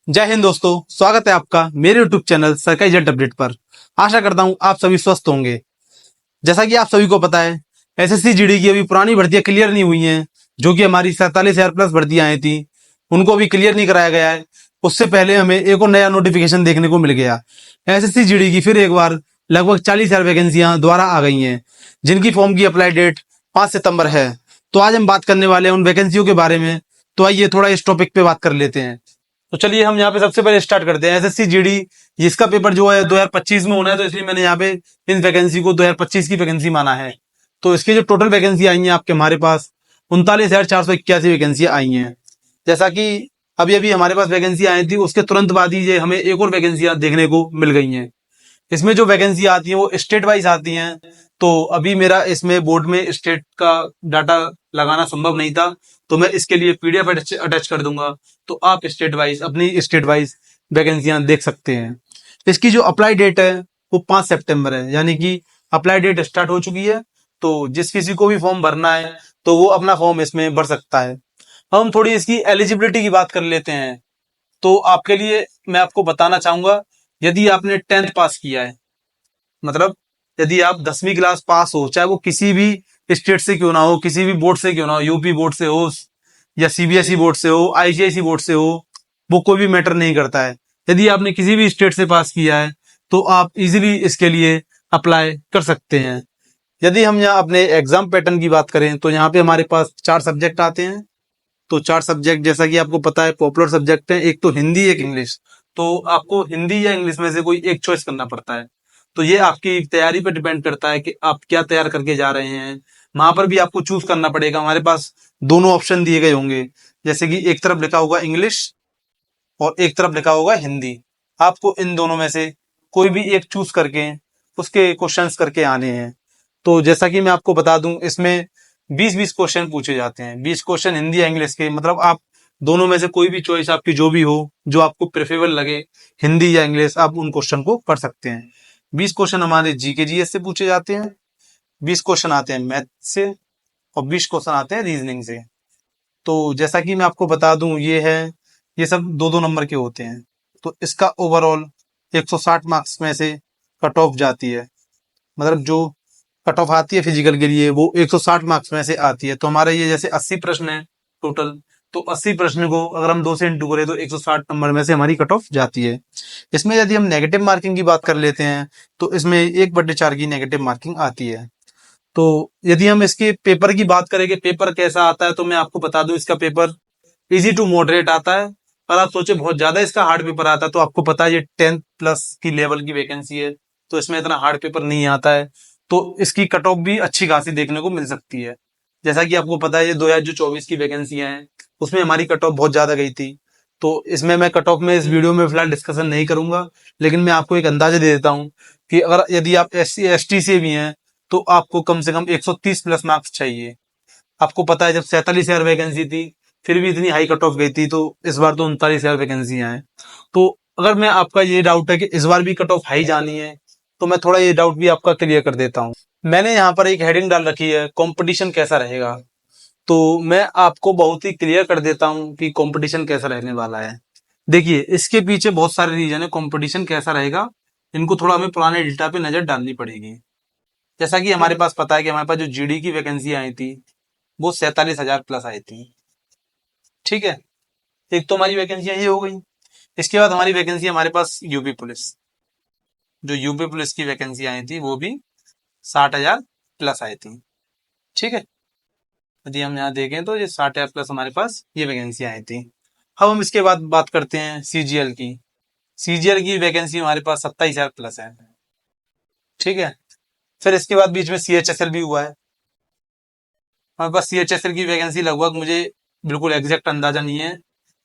जय हिंद दोस्तों, स्वागत है आपका मेरे YouTube चैनल सरकारी रिजल्ट अपडेट पर। आशा करता हूं आप सभी स्वस्थ होंगे। जैसा कि आप सभी को पता है, एसएससी जीडी की अभी पुरानी भर्तियां क्लियर नहीं हुई हैं, जो कि हमारी 47,000 प्लस भर्तियां आई थी, उनको अभी क्लियर नहीं कराया गया है। उससे पहले हमें एक और नया नोटिफिकेशन देखने को मिल गया। एसएससी जीडी की फिर एक बार लगभग 40,000 वैकेंसियां दोबारा आ गई हैं, जिनकी फॉर्म की अप्लाई डेट 5 सितंबर है। तो आज हम बात करने वाले हैं उन वैकेंसियों के बारे में। तो आइए थोड़ा इस टॉपिक पे बात कर लेते हैं। तो चलिए हम यहाँ पे सबसे पहले स्टार्ट करते हैं। एसएससी जीडी इसका पेपर जो है 2025 में होना है, तो इसलिए मैंने यहाँ पे इन वैकेंसी को 2025 की वैकेंसी माना है। तो इसकी जो टोटल वैकेंसी आई है आपके हमारे पास 39,481 वैकेंसी आई हैं। जैसा कि अभी अभी हमारे पास वैकेंसी आई थी, उसके तुरंत बाद ही ये हमें एक और वैकेंसियां देखने को मिल गई हैं। इसमें जो वैकेंसी आती है वो स्टेट वाइज आती हैं। तो अभी मेरा इसमें बोर्ड में स्टेट का डाटा लगाना संभव नहीं था, तो मैं इसके लिए पीडीएफ अटैच कर दूंगा, तो आप स्टेट वाइज अपनी स्टेट वाइज वैकेंसियां देख सकते हैं। इसकी जो अप्लाई डेट है वो 5 सितंबर है, यानी कि अप्लाई डेट स्टार्ट हो चुकी है। तो जिस किसी को भी फॉर्म भरना है तो वो अपना फॉर्म इसमें भर सकता है। हम थोड़ी इसकी एलिजिबिलिटी की बात कर लेते हैं। तो आपके लिए मैं आपको बताना चाहूंगा, यदि आपने 10th पास किया है, मतलब यदि आप 10वीं क्लास पास हो, चाहे वो किसी भी स्टेट से क्यों ना हो, किसी भी बोर्ड से क्यों ना हो, यूपी बोर्ड से हो या सीबीएसई बोर्ड से हो, आईसीआईसी बोर्ड से हो, वो कोई भी मैटर नहीं करता है। यदि आपने किसी भी स्टेट से पास किया है तो आप इजीली इसके लिए अप्लाई कर सकते हैं। यदि हम यहाँ अपने एग्जाम पैटर्न की बात करें तो यहाँ पे हमारे पास 4 सब्जेक्ट आते हैं। तो 4 सब्जेक्ट जैसा कि आपको पता है पॉपुलर सब्जेक्ट है, एक तो हिंदी एक इंग्लिश। तो आपको हिंदी या इंग्लिश में से कोई एक चॉइस करना पड़ता है। तो ये आपकी तैयारी पर डिपेंड करता है कि आप क्या तैयार करके जा रहे हैं। वहां पर भी आपको चूज करना पड़ेगा। हमारे पास दोनों ऑप्शन दिए गए होंगे, जैसे कि एक तरफ लिखा होगा इंग्लिश और एक तरफ लिखा होगा हिंदी। आपको इन दोनों में से कोई भी एक चूज करके उसके क्वेश्चंस करके आने हैं। तो जैसा कि मैं आपको बता दूं, इसमें 20-20 क्वेश्चन पूछे जाते हैं। 20 क्वेश्चन हिंदी या इंग्लिश के, मतलब आप दोनों में से कोई भी चॉइस आपकी जो भी हो, जो आपको प्रेफरेबल लगे, हिंदी या इंग्लिश, आप उन क्वेश्चन को पढ़ सकते हैं। 20 क्वेश्चन हमारे जीके जीएस से पूछे जाते हैं, 20 क्वेश्चन आते हैं मैथ से और 20 क्वेश्चन आते हैं रीजनिंग से। तो जैसा कि मैं आपको बता दूं, ये सब 2-2 नंबर के होते हैं। तो इसका ओवरऑल 160 मार्क्स में से कट ऑफ जाती है, मतलब जो कट ऑफ आती है फिजिकल के लिए वो 160 मार्क्स में से आती है। तो हमारा ये जैसे 80 प्रश्न है टोटल, तो 80 प्रश्न को अगर हम 2 से इंटू करें तो 160 नंबर में से हमारी कट ऑफ जाती है। इसमें यदि हम नेगेटिव मार्किंग की बात कर लेते हैं तो इसमें 1/4 की नेगेटिव मार्किंग आती है। तो यदि हम इसके पेपर की बात करें कि पेपर कैसा आता है, तो मैं आपको बता दूं इसका पेपर इजी टू मॉडरेट आता है। और आप सोचे बहुत ज्यादा इसका हार्ड पेपर आता है, तो आपको पता है ये 10th प्लस की लेवल की वैकेंसी है, तो इसमें इतना हार्ड पेपर नहीं आता है। तो इसकी कट ऑफ भी अच्छी खासी देखने को मिल सकती है। जैसा कि आपको पता है ये 2024 की वैकेंसियां हैं, उसमें हमारी कट ऑफ बहुत ज्यादा गई थी। तो इसमें मैं कट ऑफ में इस वीडियो में फिलहाल डिस्कशन नहीं करूंगा, लेकिन मैं आपको एक अंदाजा दे देता हूँ कि अगर यदि आप SC ST से भी हैं तो आपको कम से कम 130 प्लस मार्क्स चाहिए। आपको पता है जब 47,000 वैकेंसी थी फिर भी इतनी हाई कट ऑफ गई थी, तो इस बार तो 39,000 वैकेंसियां हैं। तो अगर मैं आपका ये डाउट है कि इस बार भी कट ऑफ हाई जानी है, तो मैं थोड़ा ये डाउट भी आपका क्लियर कर देता हूँ। मैंने यहाँ पर एक हेडिंग डाल रखी है, कंपटीशन कैसा रहेगा। तो मैं आपको बहुत ही क्लियर कर देता हूँ कि कंपटीशन कैसा रहने वाला है। देखिए, इसके पीछे बहुत सारे रीजन है कंपटीशन कैसा रहेगा। इनको थोड़ा हमें पुराने डेटा पे नजर डालनी पड़ेगी। जैसा कि हमारे पास पता है कि हमारे पास जो जीडी की वैकेंसी आई थी वो 47,000 प्लस आई थी। ठीक है, एक तो हमारी वैकेंसियां ये हो गई। इसके बाद हमारी वैकेंसी हमारे पास यूपी पुलिस, जो यूपी पुलिस की वैकेंसी आई थी वो भी 60,000 प्लस आई थी। ठीक है, यदि हम यहाँ देखें तो ये 60,000 प्लस हमारे पास ये वैकेंसी आई थी। अब हम इसके बाद बात करते हैं सीजीएल की। सीजीएल की वैकेंसी हमारे पास 27,000 प्लस है। ठीक है, फिर इसके बाद बीच में सीएचएसएल भी हुआ है। हमारे पास सीएचएसएल की वैकेंसी लगभग, मुझे बिल्कुल एग्जैक्ट अंदाजा नहीं है,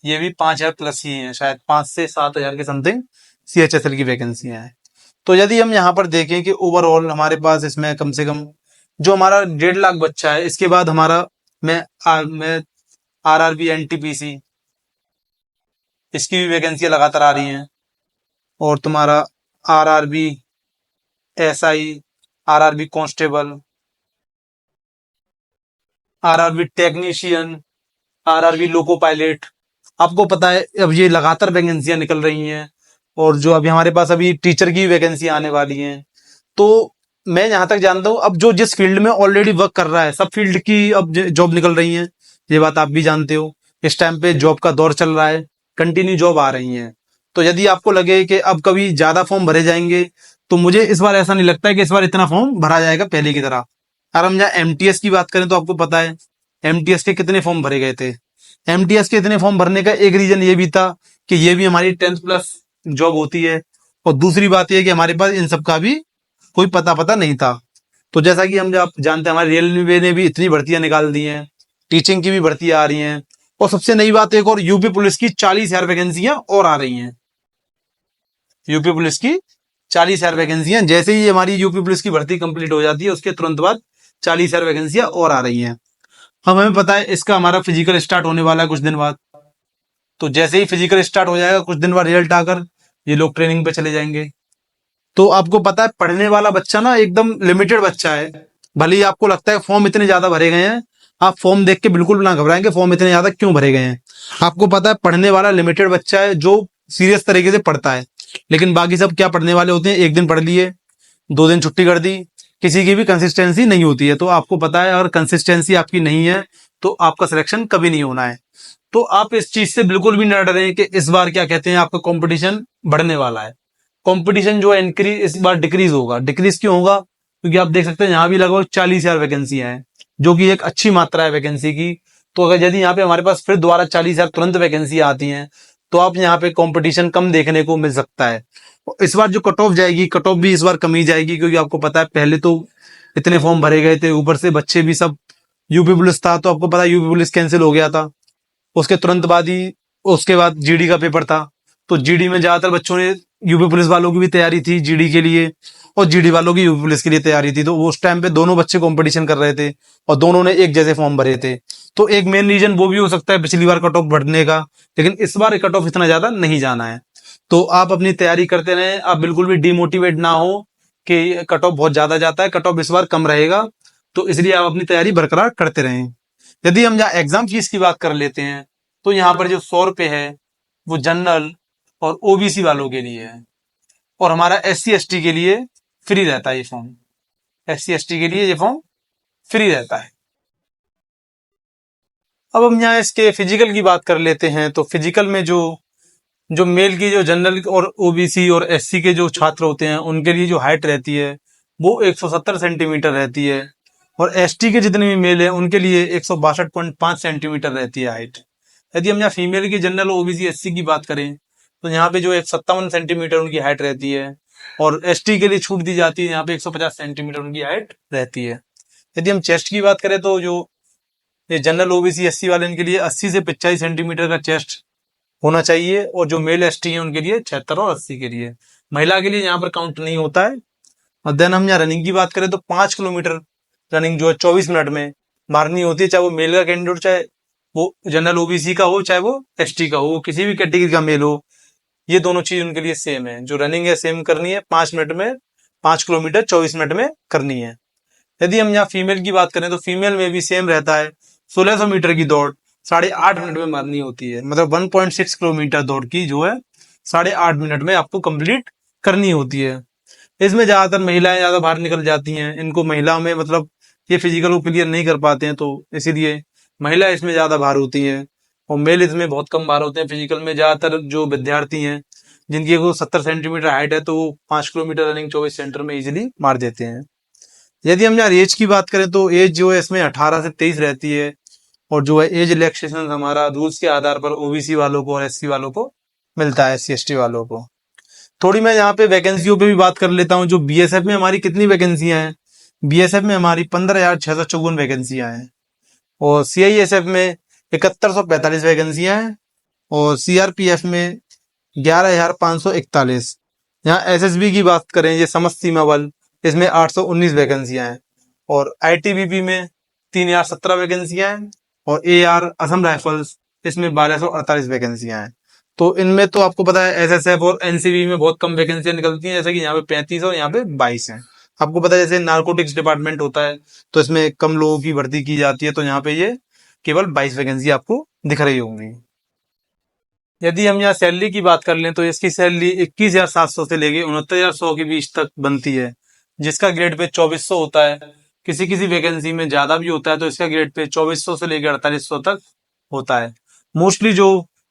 ये भी 5,000 प्लस ही है, शायद 5 से 7,000 के समथिंग सीएचएसएल की वैकेंसी है। तो यदि हम यहाँ पर देखें कि ओवरऑल हमारे पास इसमें कम से कम जो हमारा 1.5 लाख बच्चा है, इसके बाद हमारा मैं आरआरबी एनटीपीसी इसकी भी वैकेंसियां लगातार आ रही हैं। और तुम्हारा RRB SI, RRB constable, RRB technician, RRB loco pilot, आपको पता है अब ये लगातार वैकेंसियां निकल रही हैं, और जो अभी हमारे पास अभी टीचर की वैकेंसी आने वाली हैं। तो मैं जहां तक जानता हूँ, अब जो जिस फील्ड में ऑलरेडी वर्क कर रहा है, सब फील्ड की अब जॉब निकल रही हैं। ये बात आप भी जानते हो। इस टाइम पे जॉब का दौर चल रहा है, कंटिन्यू जॉब आ रही हैं। तो यदि आपको लगे कि अब कभी ज्यादा फॉर्म भरे जाएंगे, तो मुझे इस बार ऐसा नहीं लगता है कि इस बार इतना फॉर्म भरा जाएगा पहले की तरह। अगर हम यहाँ एमटीएस की बात करें तो आपको पता है एमटीएस के कितने फॉर्म भरे गए थे। एमटीएस के इतने फॉर्म भरने का एक रीजन ये भी था कि ये भी हमारी 10th प्लस जॉब होती है, और दूसरी बात यह कि हमारे पास इन सब का भी कोई पता नहीं था। तो जैसा कि हम जब जानते हैं, हमारे रेलवे ने भी इतनी भर्तियां निकाल दी हैं, टीचिंग की भी भर्तियां आ रही हैं, और सबसे नई बात एक और, यूपी पुलिस की 40,000 वैकेंसियां और आ रही हैं। यूपी पुलिस की 40,000 वैकेंसियां, जैसे ही हमारी यूपी पुलिस की भर्ती कंप्लीट हो जाती है उसके तुरंत बाद 40,000 वैकेंसियां और आ रही हैं। हम हमें पता है इसका हमारा फिजिकल स्टार्ट होने वाला है कुछ दिन बाद। तो जैसे ही फिजिकल स्टार्ट हो जाएगा, कुछ दिन बाद रिजल्ट आकर ये लोग ट्रेनिंग पे चले जाएंगे। तो आपको पता है पढ़ने वाला बच्चा ना एकदम लिमिटेड बच्चा है। भले ही आपको लगता है फॉर्म इतने ज्यादा भरे गए हैं, आप फॉर्म देख के बिल्कुल ना घबराएंगे फॉर्म इतने ज्यादा क्यों भरे गए हैं। आपको पता है पढ़ने वाला लिमिटेड बच्चा है जो सीरियस तरीके से पढ़ता है। लेकिन बाकी सब क्या पढ़ने वाले होते हैं, एक दिन पढ़ लिए, 2 दिन छुट्टी कर दी, किसी की भी कंसिस्टेंसी नहीं होती है। तो आपको पता है अगर कंसिस्टेंसी आपकी नहीं है तो आपका सिलेक्शन कभी नहीं होना है। तो आप इस चीज से बिल्कुल भी न डरें कि इस बार क्या कहते हैं आपका कंपटीशन बढ़ने वाला है। कंपटीशन जो है इंक्रीज इस बार डिक्रीज होगा। डिक्रीज क्यों होगा? क्योंकि आप देख सकते हैं यहाँ भी लगभग 40,000 वैकेंसियां हैं, जो कि एक अच्छी मात्रा है वैकेंसी की। तो अगर यदि यहाँ पे हमारे पास फिर दोबारा 40,000 तुरंत वैकेंसी आती हैं, तो आप यहाँ पे कंपटीशन कम देखने को मिल सकता है। इस बार जो कट ऑफ जाएगी, कट ऑफ भी इस बार कम ही जाएगी, क्योंकि आपको पता है पहले तो इतने फॉर्म भरे गए थे, ऊपर से बच्चे भी सब यूपी पुलिस था, तो आपको पता है यूपी पुलिस कैंसिल हो गया था। उसके तुरंत बाद ही उसके बाद जीडी का पेपर था। तो जीडी में ज्यादातर बच्चों ने, यूपी पुलिस वालों की भी तैयारी थी जीडी के लिए, और जीडी वालों की यूपी पुलिस के लिए तैयारी थी। तो उस टाइम पे दोनों बच्चे कंपटीशन कर रहे थे, और दोनों ने एक जैसे फॉर्म भरे थे। तो एक मेन रीजन वो भी हो सकता है पिछली बार कट ऑफ बढ़ने का, लेकिन इस बार कट ऑफ इतना ज्यादा नहीं जाना है। तो आप अपनी तैयारी करते रहें, आप बिल्कुल भी डिमोटिवेट ना हो कि कट ऑफ बहुत ज्यादा जाता है। कट ऑफ इस बार कम रहेगा, तो इसलिए आप अपनी तैयारी बरकरार करते रहें। यदि हम यहाँ एग्जाम फीस की बात कर लेते हैं, तो यहाँ पर जो 100 रुपए है वो जनरल और ओबीसी वालों के लिए है, और हमारा एससी एसटी के लिए फ्री रहता है ये फॉर्म। एससी एसटी के लिए ये फॉर्म फ्री रहता है। अब हम यहाँ इसके फिजिकल की बात कर लेते हैं। तो फिजिकल में जो जो मेल की, जो जनरल और ओबीसी और एससी के जो छात्र होते हैं उनके लिए जो हाइट रहती है वो 170 सेंटीमीटर रहती है, और एसटी के जितने भी मेल हैं उनके लिए 162.5 सेंटीमीटर रहती है हाइट। यदि हम यहाँ फीमेल की, जनरल ओबीसी एससी की बात करें, तो यहाँ पे जो 57 सेंटीमीटर उनकी हाइट रहती है, और एसटी के लिए छूट दी जाती है, यहाँ पे 150 सेंटीमीटर उनकी हाइट रहती है। यदि हम चेस्ट की बात करें, तो जो ये जनरल ओबीसी एससी वाले इनके लिए 80 से 85 सेंटीमीटर का चेस्ट होना चाहिए, और जो मेल एसटी है उनके लिए 76 और 80 के लिए। महिला के लिए यहाँ पर काउंट नहीं होता है। और देन हम यहाँ रनिंग की बात करें तो 5 किलोमीटर रनिंग जो है 24 मिनट में मारनी होती है, चाहे वो मेल का कैंडिडेट, चाहे वो जनरल ओबीसी का हो, चाहे वो एसटी का हो, वो किसी भी कैटेगरी का मेल हो। ये दोनों चीज उनके लिए सेम है। जो रनिंग है सेम करनी है, 5 मिनट में, 5 किलोमीटर 24 मिनट में करनी है। यदि हम यहाँ फीमेल की बात करें तो फीमेल में भी सेम रहता है। 1600 मीटर की दौड़ 8.5 मिनट में मारनी होती है, मतलब 1.6 किलोमीटर दौड़ की जो है 8.5 मिनट में आपको कंप्लीट करनी होती है। इसमें ज्यादातर महिलाएं ज्यादा बाहर निकल जाती हैं। इनको महिलाओं में मतलब ये फिजिकल को क्लियर नहीं कर पाते हैं, तो इसीलिए महिला इसमें ज्यादा बाहर होती हैं, और मेल इसमें बहुत कम बाहर होते हैं। फिजिकल में ज्यादातर जो विद्यार्थी हैं जिनकी को 70 सेंटीमीटर हाइट है, तो वो 5 किलोमीटर रनिंग 24 सेंटर में इजिली मार देते हैं। यदि हम यहाँ एज की बात करें तो एज जो है इसमें 18 से 23 रहती है, और जो है एज रिलैक्सेशन हमारा रूल्स के आधार पर ओबीसी वालों को और एससी वालों को मिलता है, एससी एसटी वालों को। थोड़ी मैं यहाँ पे वैकेंसियों पे भी बात कर लेता हूँ। जो बीएसएफ में हमारी कितनी वैकेंसियां हैं? बीएसएफ में हमारी 15,654 वैकेंसियां हैं, और सीआईएसएफ में 7145 वैकेंसियां हैं, और सीआरपीएफ में 11,541। यहाँ एसएसबी की बात करें, ये समस्त सीमा बल, इसमें 819 वैकेंसियां हैं, और आईटीबीपी में 3,017 वैकेंसियां हैं, और एआर असम राइफल्स इसमें 1,248 वैकेंसियां हैं। तो इनमें तो आपको पता है एसएसएफ और एनसीबी में बहुत कम वैकेंसियां निकलती हैं, जैसे कि यहाँ पे 35 और यहाँ पे 22 हैं। आपको पता है जैसे नारकोटिक्स डिपार्टमेंट होता है तो इसमें कम लोगों की भर्ती की जाती है, तो यहाँ पे ये केवल 22 वैकेंसी आपको दिख रही होंगी। यदि हम यहाँ सैलरी की बात कर लें तो इसकी सैलरी 21,700 से लेके 69,100 के बीच तक बनती है, जिसका ग्रेड पे 2400 होता है। किसी किसी वैकेंसी में ज्यादा भी होता है तो इसका ग्रेड पे 2400 से लेकर 4800 तक होता है। मोस्टली जो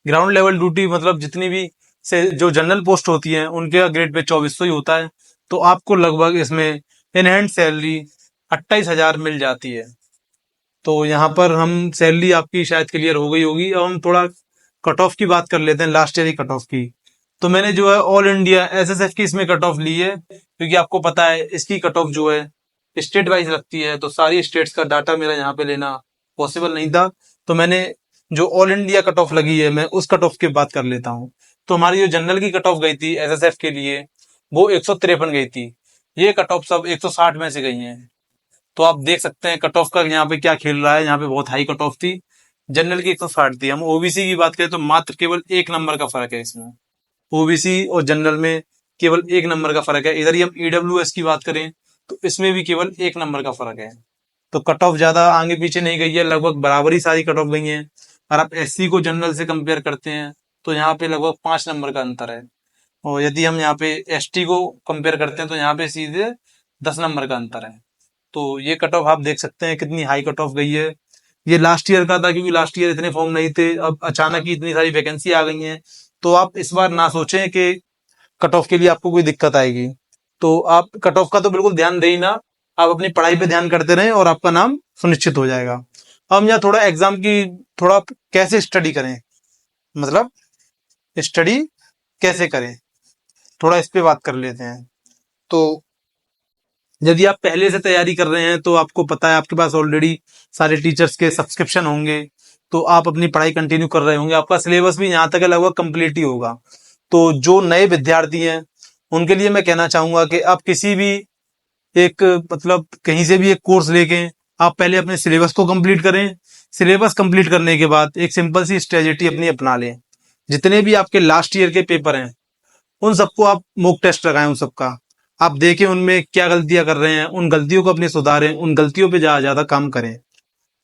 ग्राउंड लेवल ड्यूटी मतलब जितनी भी से जो जनरल पोस्ट होती है उनके ग्रेड पे 2400 ही होता है। तो आपको लगभग इसमें इन हैंड सैलरी 28,000 मिल जाती है। तो यहाँ पर हम सैलरी आपकी शायद क्लियर हो गई होगी। अब हम थोड़ा कट ऑफ की बात कर लेते हैं, लास्ट ईयर की कट ऑफ की। तो मैंने जो है ऑल इंडिया एसएसएफ की इसमें कट ऑफ ली है, क्योंकि आपको पता है इसकी कट ऑफ जो है स्टेट वाइज लगती है, तो सारी स्टेट्स का डाटा मेरा यहाँ पे लेना पॉसिबल नहीं था। तो मैंने जो ऑल इंडिया कट ऑफ लगी है मैं उस कट ऑफ की बात कर लेता हूँ। तो हमारी जो जनरल की कट ऑफ गई थी एसएसएफ के लिए वो 153 गई थी। ये कट ऑफ सब 160 में से गई हैं। तो आप देख सकते हैं कट ऑफ का यहाँ पे क्या खेल रहा है। यहाँ पे बहुत हाई कट ऑफ थी, जनरल की 160 थी। हम ओबीसी की बात करें तो मात्र केवल 1 नंबर का फर्क है इसमें। ओबीसी और जनरल में केवल 1 नंबर का फर्क है। इधर ही हम ईडब्ल्यूएस की बात करें तो इसमें भी केवल 1 नंबर का फर्क है। तो कट ऑफ ज्यादा आगे पीछे नहीं गई है, लगभग बराबर ही सारी कट ऑफ गई है। और आप एससी को जनरल से कंपेयर करते हैं तो यहाँ पे लगभग 5 नंबर का अंतर है। और यदि हम यहाँ पे एसटी को कंपेयर करते हैं तो यहाँ पे सीधे 10 नंबर का अंतर है। तो ये कट ऑफ आप देख सकते हैं कितनी हाई कट ऑफ गई है। ये लास्ट ईयर का था, क्योंकि लास्ट ईयर इतने फॉर्म नहीं थे, अब अचानक ही इतनी सारी वैकेंसी आ गई हैं। तो आप इस बार ना सोचें कि कट ऑफ के लिए आपको कोई दिक्कत आएगी। तो आप कट ऑफ का तो बिल्कुल ध्यान दे ही ना, आप अपनी पढ़ाई पे ध्यान करते रहें और आपका नाम सुनिश्चित हो जाएगा। अब हम यहाँ थोड़ा एग्जाम की थोड़ा कैसे स्टडी करें, मतलब स्टडी कैसे करें, थोड़ा इस पे बात कर लेते हैं। तो यदि आप पहले से तैयारी कर रहे हैं तो आपको पता है आपके पास ऑलरेडी सारे टीचर्स के सब्सक्रिप्शन होंगे, तो आप अपनी पढ़ाई कंटिन्यू कर रहे होंगे, आपका सिलेबस भी यहाँ तक है लगभग कंप्लीट ही होगा। तो जो नए विद्यार्थी हैं उनके लिए मैं कहना चाहूंगा कि आप किसी भी एक मतलब कहीं से भी एक कोर्स लेके आप पहले अपने सिलेबस को कंप्लीट करें। सिलेबस कंप्लीट करने के बाद एक सिंपल सी स्ट्रेटेजी अपनी अपना लें। जितने भी आपके लास्ट ईयर के पेपर हैं उन सबको आप मॉक टेस्ट लगाएं, उन सबका आप देखें उनमें क्या गलतियां कर रहे हैं, उन गलतियों को अपने सुधारें, उन गलतियों पे ज्यादा ज्यादा काम करें।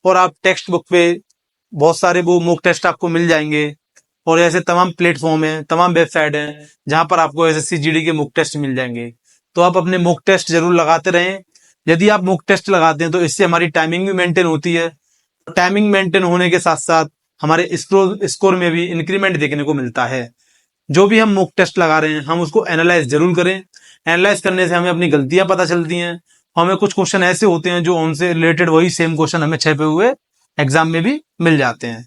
और आप टेक्स्ट बुक पे बहुत सारे वो मॉक टेस्ट आपको मिल जाएंगे। और ऐसे तमाम प्लेटफॉर्म हैं, तमाम वेबसाइट हैं जहां पर आपको एसएससी जीडी के मॉक टेस्ट मिल जाएंगे। तो आप अपने मॉक टेस्ट जरूर लगाते रहें। यदि आप मॉक टेस्ट लगाते हैं तो इससे हमारी टाइमिंग भी मेंटेन होती है। टाइमिंग मेंटेन होने के साथ साथ हमारे स्कोर में भी इंक्रीमेंट देखने को मिलता है। जो भी हम मॉक टेस्ट लगा रहे हैं हम उसको एनालाइज जरूर करें। एनालाइज करने से हमें अपनी गलतियां पता चलती हैं। हमें कुछ क्वेश्चन ऐसे होते हैं जो उनसे रिलेटेड वही सेम क्वेश्चन हमें छपे हुए एग्जाम में भी मिल जाते हैं।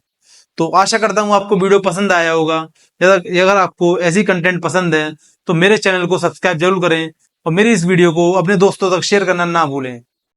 तो आशा करता हूँ आपको वीडियो पसंद आया होगा। अगर आपको ऐसी कंटेंट पसंद है तो मेरे चैनल को सब्सक्राइब जरूर करें और मेरी इस वीडियो को अपने दोस्तों तक शेयर करना ना भूलें।